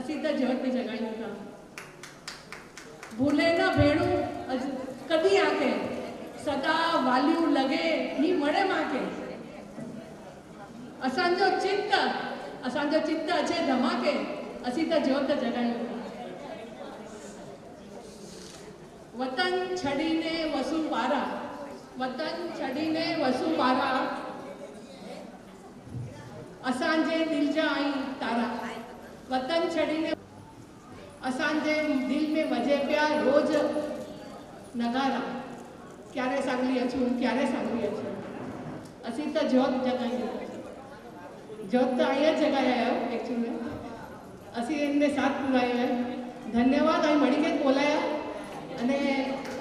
असी तो जोत जगायूं था भूले न भेणू कदी आके सदा वालियूं लगे ही मड़े माके असांजो चित्त अचे धमाके असी तो जोत जगायूं था वतन छड़ीने वसु पारा असांजे दिल जा आई तारा वतन छड़ीने असांजे दिल में वजे पिया रोज नगारा क्यारे सांगली अचूं असी तो जोत जगायूं जोत तो आई जगाया है एक्चुअली असी इनने साथ पुरायो है धन्यवाद आई मड़ी के बोलाया अने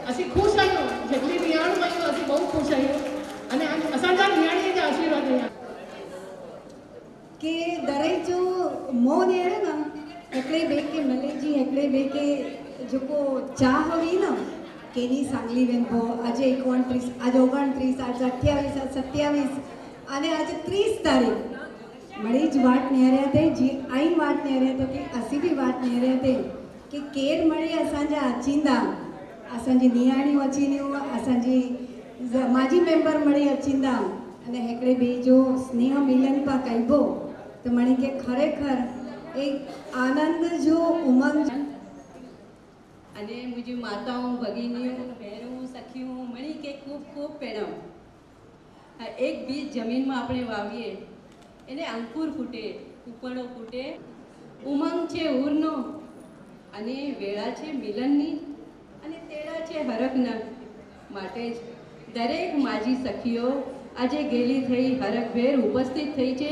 असी खुश आयो जेटली नियाण आयो असी बहुत खुश आयो अने असांजा नियाणी जा आशीर्वाद आया के दरेक जो मोह है ना एकड़े बे के मिले जी एकड़े बे के जो चाह हुई ना केनी सांगली वेंपो आज 29 आज 29 आज 28 आज 27 અને આજે 30 તારીખ મળી જ વાટ નેર્યા તે जी आई वाट નેર્યા તે કે અસી બી વાટ નેર્યા તે કે કેર મળી અસાંજા અચીંदा असांजी नियाणियूं अचीनियूं असांजी माजी मेंबर मळी अचींदा अने हेकड़े बे जो स्नेह मिलन पा कईबो तो मणी के खरेखर एक आनंद जो उमंग अने मुझी माताओं भगिनियों बहनों सखियों मणी के खूब खूब पेणम एक बीज जमीन में આપણે વાવીએ એને અંકુર ફૂટે ઉપડો ફૂટે ઉમંગ છે ઉરનો અને વેળા છે મિલનની અને તેડા છે હરખના માટે જ દરેક માજી સખીઓ આજે ગેલી થઈ હરખભેર ઉપસ્થિત થઈ છે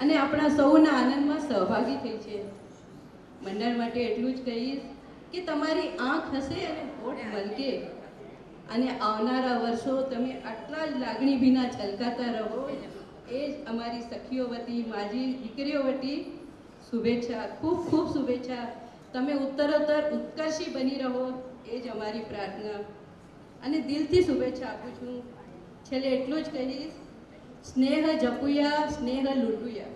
અને આપણા સૌના આનંદમાં સહભાગી થઈ છે મંડળ માટે એટલું જ કહીશ કે તમારી આંખ હશે અને હોઠ મલકે અને આવનારા વર્ષો તમે આટલા જ લાગણી વિના છલકાતા રહો એ જ અમારી સખીઓ વતી માજી દીકરીઓ વતી શુભેચ્છા ખૂબ ખૂબ શુભેચ્છા તમે ઉત્તરોત્તર ઉત્કર્ષી બની રહો એ જ અમારી પ્રાર્થના અને દિલથી શુભેચ્છા આપું છું છેલ્લે એટલું જ કહીશ સ્નેહ જપુયા સ્નેહ લૂંટુયા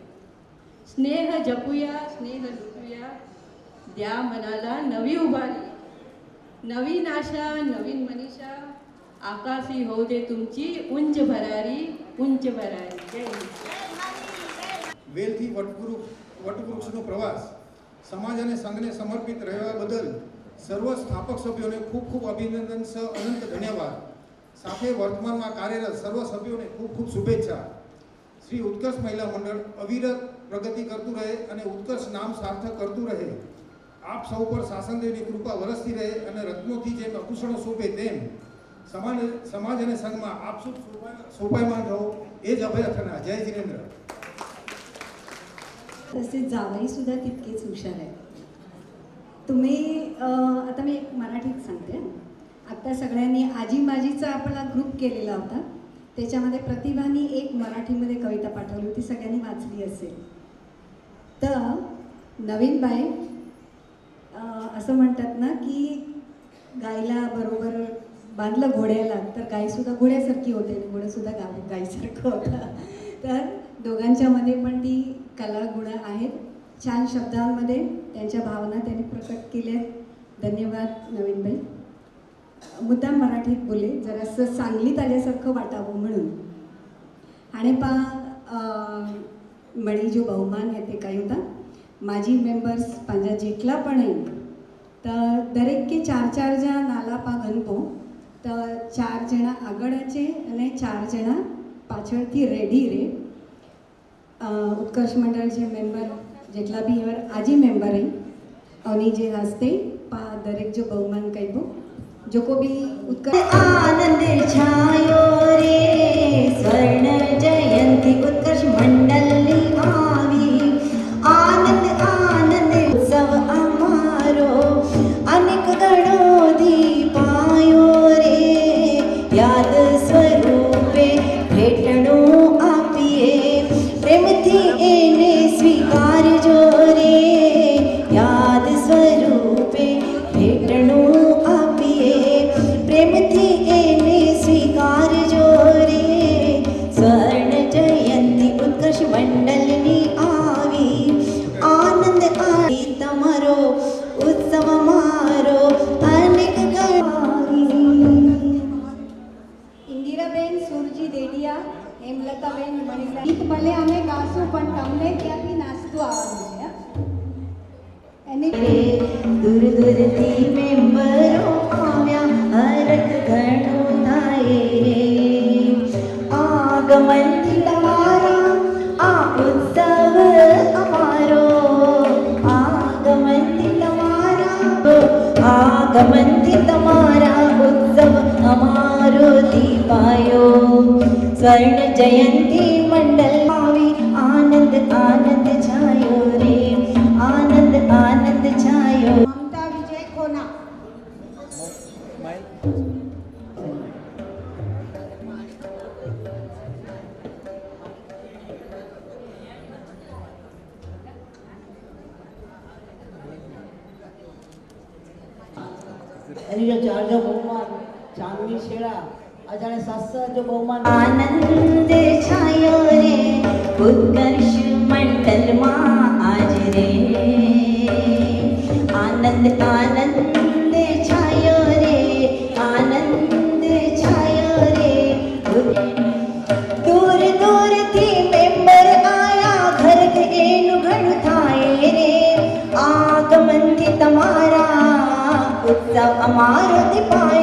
સ્નેહ જપુયા સ્નેહ લૂંટુયા દ્યા મનાલા નવી ઉભારી નવીન આશા નવીન મનીષા આકાશી હોદે તુમची ઉંચ ભરારી જય વેલથી વટવૃક્ષનો પ્રવાસ સમાજ અને સંઘને સમર્પિત રહેવા બદલ સર્વ સ્થાપક સભ્યોને ખૂબ ખૂબ અભિનંદન સહ અનંત ધન્યવાદ સાથે વર્તમાનમાં કાર્યરત સર્વ સભ્યોને ખૂબ ખૂબ શુભેચ્છા શ્રી ઉત્કર્ષ મહિલા મંડળ અવિરત પ્રગતિ કરતું રહે અને ઉત્કર્ષ નામ સાર્થક કરતું રહે આપ સૌ પર શાસનદેવની કૃપા વરસતી રહે અને રત્નોથી જેમ આભૂષણો શોભે તેમ સમાજ અને સંઘમાં આપ શુભ શોભાયમાન રહો એ જ અભ્યર્થના જય જીનેન્દ્ર तसेच जावई सुद्धा तितकेच हुशार आहे तुम्ही आता मी एक मराठीत सांगते आत्ता सगळ्यांनी आजी माजीचा आपला ग्रुप केलेला होता त्याच्यामध्ये प्रतिभानी एक मराठीमध्ये कविता पाठवली होती सगळ्यांनी वाचली असेल तर नवीन बाई असं म्हणतात ना की गायला बरोबर बांधलं घोड्याला तर गायसुद्धा घोड्यासारखी होते आणि घोडंसुद्धा गायसारखं होतं तर दोघांच्यामध्ये पण ती कला गुण आहेत छान शब्दांमध्ये त्यांच्या भावना त्यांनी प्रकट केल्या धन्यवाद नवीनबाई मुद्दाम मराठीत बोले जरासं सांगलीत आल्यासारखं वाटावं म्हणून आणि मणी जो बहुमान आहे ते काय होता माजी मेंबर्स पंहिंजा जेटला पण आहे तर दरेक के 4-4 जण नाला पा ગણવો તો 4 જણા આગળ છે અને 4 જણા પાછળથી રેડી રે उत्कर्ष मंडल जे मेंबर जेटला बी वर आजी मेंबर है अवनी जे हस्ते पा दरेक जो बहुमान कईबो जो को भी उत्कर्ष आनंद छायो रे स्वर्ण जयंती उत्कर्ष मंडल नी आवी आनंद आनंद उत्सव अमारो अनेक गणो दीपायो रे याद स्वरूपे भेटणो आपीए प्रेमथी एने स्वीकारजो रे याद स्वरूपे भेटणो आपीए प्रेमथी एने स्वीकारजो रे स्वर्ण जयंती उत्कर्ष मंडल અમારો ઉત્સવ અમારો અનેક ગણાવી. ઇન્દિરાબેન સુરજી દેડિયા, હેમલતાબેન મણીલા. ગીત ભલે અમે ગાશું પણ તમને ત્યાંથી નાસ્તું આવવાનું છે. એની દૂર દૂરથી મેમ્બરો આવ્યા હરખ ઘણું થાય રે. આગમનથી તમારા આ ઉત્સવ અમારો, આગમનથી તમારા ઉત્સવ અમારો દીપાયો. સ્વર્ણ જયંતી મંડળ આવી આનંદ આનંદ છાયો રે, આનંદ આનંદ છાયો. મમતા વિજય ખોના. એની જો ચારજો બહુમાન ચાંદની છેડા અજાણે શાસ્ત્ર બહુમાન. આનંદ છાયો રે ઉત્કર્ષ મંડળમાં આજ રે. આનંદ આનંદ છાયો રે, આનંદ છાયો રે. દૂર દૂરથી મેમ્બર આયા ઘર એનું ઘણું થાય રે. આગમનથી તમારા ઉત્સવ અમારો દીપાયો.